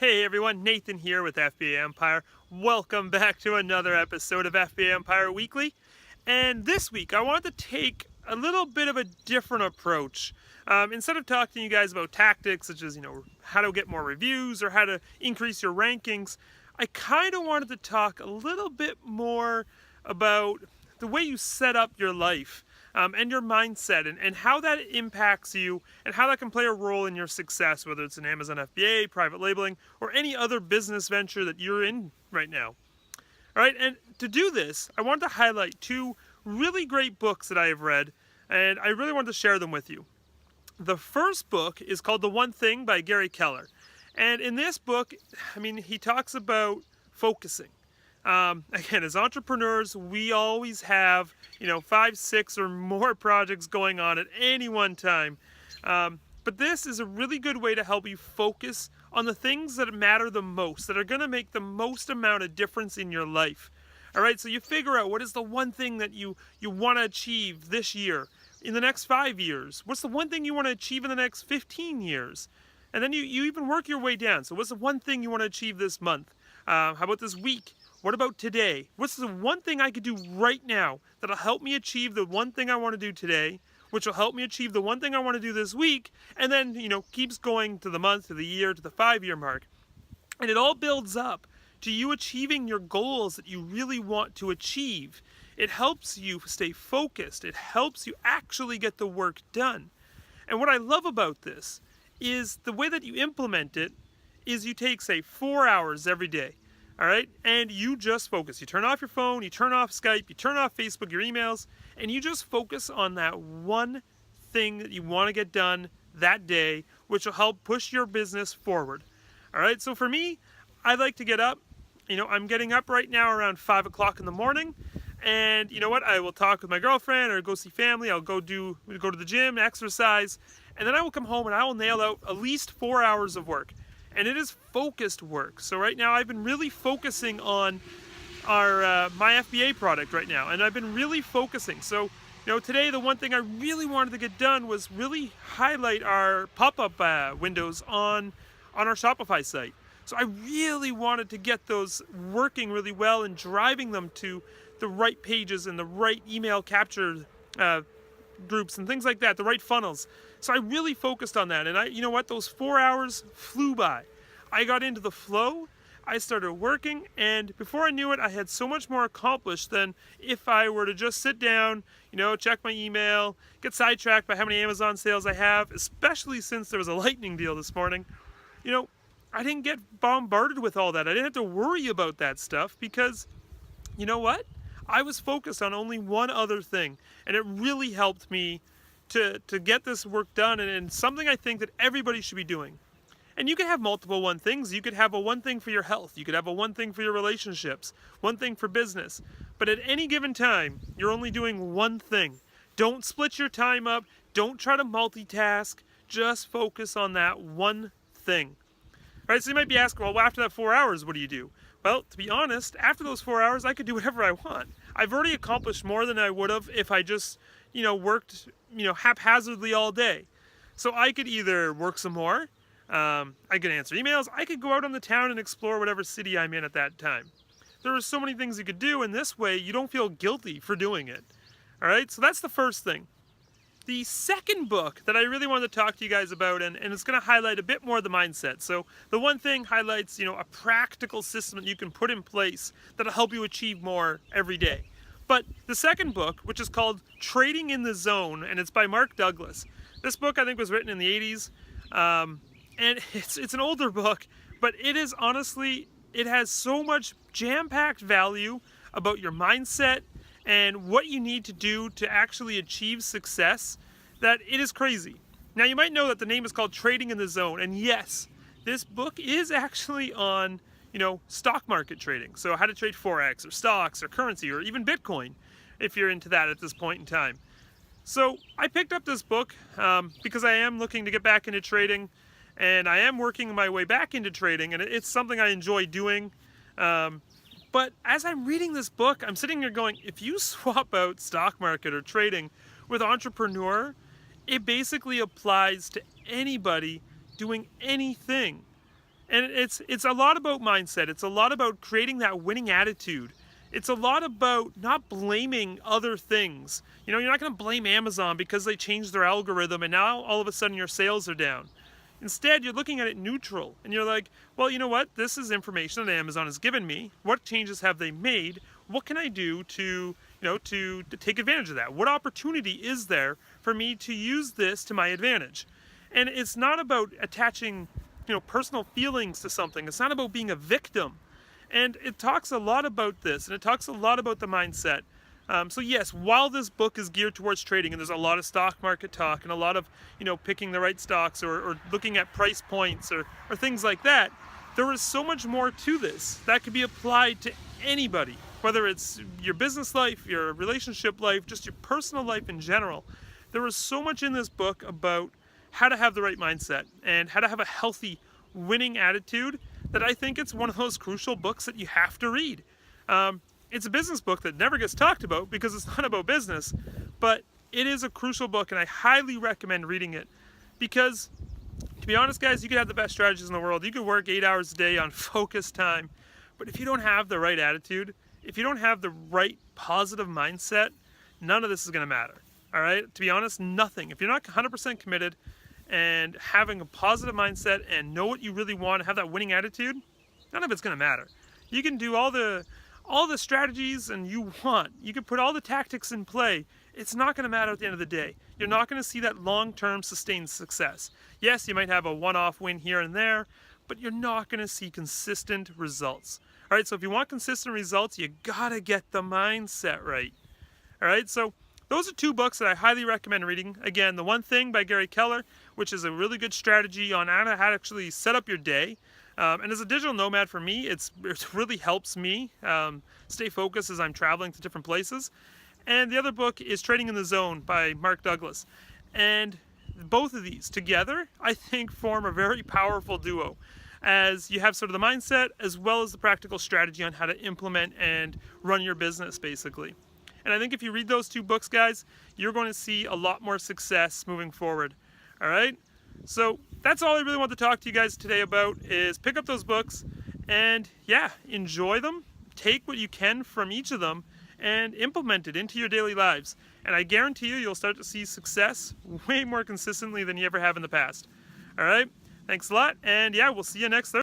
Hey everyone, Nathan here with FBA Empire. Welcome back to another episode of FBA Empire Weekly. And this week I wanted to take a little bit of a different approach. Instead of talking to you guys about tactics such as, how to get more reviews or how to increase your rankings, I kind of wanted to talk a little bit more about the way you set up your life. And your mindset and how that impacts you and how that can play a role in your success, whether it's an Amazon FBA, private labeling, or any other business venture that you're in right now. All right, and to do this, I wanted to highlight two really great books that I have read, and I really wanted to share them with you. The first book is called The One Thing by Gary Keller. And in this book, he talks about focusing. Again, as entrepreneurs, we always have, 5, 6, or more projects going on at any one time. But this is a really good way to help you focus on the things that matter the most, that are going to make the most amount of difference in your life. All right, so you figure out what is the one thing that you want to achieve this year, in the next 5 years. What's the one thing you want to achieve in the next 15 years? And then you even work your way down. So what's the one thing you want to achieve this month? How about this week? What about today? What's the one thing I could do right now that'll help me achieve the one thing I want to do today, which will help me achieve the one thing I want to do this week, and then, keeps going to the month, to the year, to the 5-year mark. And it all builds up to you achieving your goals that you really want to achieve. It helps you stay focused. It helps you actually get the work done. And what I love about this is the way that you implement it is you take, say, 4 hours every day. All right, and you just focus. You turn off your phone, you turn off Skype, you turn off Facebook, your emails, and you just focus on that one thing that you want to get done that day, which will help push your business forward. All right, so for me, I like to get up. I'm getting up right now around 5 o'clock in the morning, and you know what? I will talk with my girlfriend or go see family. I'll go to the gym, exercise, and then I will come home and I will nail out at least 4 hours of work. And it is focused work. So right now I've been really focusing on our my FBA product right now, and I've been really focusing. So today the one thing I really wanted to get done was really highlight our pop-up windows on our Shopify site. So I really wanted to get those working really well and driving them to the right pages and the right email capture groups and things like that, the right funnels. So I really focused on that, and you know what, those 4 hours flew by. I got into the flow, I started working, and before I knew it, I had so much more accomplished than if I were to just sit down, check my email, get sidetracked by how many Amazon sales I have, especially since there was a lightning deal this morning. I didn't get bombarded with all that. I didn't have to worry about that stuff because, you know what? I was focused on only one other thing, and it really helped me to get this work done, and something I think that everybody should be doing. And you could have multiple one things. You could have a one thing for your health. You could have a one thing for your relationships, one thing for business. But at any given time, you're only doing one thing. Don't split your time up. Don't try to multitask. Just focus on that one thing. All right, so you might be asking, well, after that 4 hours, what do you do? Well, to be honest, after those 4 hours, I could do whatever I want. I've already accomplished more than I would have if I just, worked, haphazardly all day. So I could either work some more, I could answer emails, I could go out on the town and explore whatever city I'm in at that time. There are so many things you could do, and this way you don't feel guilty for doing it. All right, so that's the first thing. The second book that I really wanted to talk to you guys about, and it's going to highlight a bit more of the mindset. So the one thing highlights, a practical system that you can put in place that'll help you achieve more every day. But the second book, which is called Trading in the Zone, and it's by Mark Douglas. This book, I think, was written in the 80s, and it's an older book, but it is honestly, it has so much jam-packed value about your mindset and what you need to do to actually achieve success that it is crazy. Now, you might know that the name is called Trading in the Zone, and yes, this book is actually on stock market trading. So how to trade Forex or stocks or currency or even Bitcoin if you're into that at this point in time. So I picked up this book because I am looking to get back into trading, and I am working my way back into trading, and it's something I enjoy doing. But as I'm reading this book, I'm sitting here going, if you swap out stock market or trading with entrepreneur, it basically applies to anybody doing anything. And it's a lot about mindset. It's a lot about creating that winning attitude. It's a lot about not blaming other things. You know, you're not going to blame Amazon because they changed their algorithm and now all of a sudden your sales are down. Instead, you're looking at it neutral and you're like, well, you know what? This is information that Amazon has given me. What changes have they made? What can I do to take advantage of that? What opportunity is there for me to use this to my advantage? And it's not about attaching, personal feelings to something. It's not about being a victim. And it talks a lot about this, and it talks a lot about the mindset. So yes, while this book is geared towards trading, and there's a lot of stock market talk, and a lot of, picking the right stocks or looking at price points or things like that, there is so much more to this that could be applied to anybody, whether it's your business life, your relationship life, just your personal life in general. There is so much in this book about how to have the right mindset and how to have a healthy winning attitude that I think it's one of those crucial books that you have to read. It's a business book that never gets talked about because it's not about business, but it is a crucial book and I highly recommend reading it because, to be honest guys, you could have the best strategies in the world. You could work 8 hours a day on focused time, but if you don't have the right attitude, if you don't have the right positive mindset, none of this is going to matter. All right? To be honest, nothing. If you're not 100% committed and having a positive mindset and know what you really want and have that winning attitude, none of it's going to matter. You can do all the strategies and you want. You can put all the tactics in play. It's not going to matter at the end of the day. You're not going to see that long-term sustained success. Yes, you might have a one-off win here and there, but you're not going to see consistent results. All right, so if you want consistent results, you got to get the mindset right. All right, so those are two books that I highly recommend reading. Again, The One Thing by Gary Keller, which is a really good strategy on how to actually set up your day. And as a digital nomad for me, it really helps me stay focused as I'm traveling to different places. And the other book is Trading in the Zone by Mark Douglas. And both of these together, I think, form a very powerful duo, as you have sort of the mindset as well as the practical strategy on how to implement and run your business, basically. And I think if you read those two books, guys, you're going to see a lot more success moving forward. All right? So that's all I really want to talk to you guys today about, is pick up those books and, yeah, enjoy them. Take what you can from each of them and implement it into your daily lives. And I guarantee you'll start to see success way more consistently than you ever have in the past. All right? Thanks a lot. And, yeah, we'll see you next Thursday.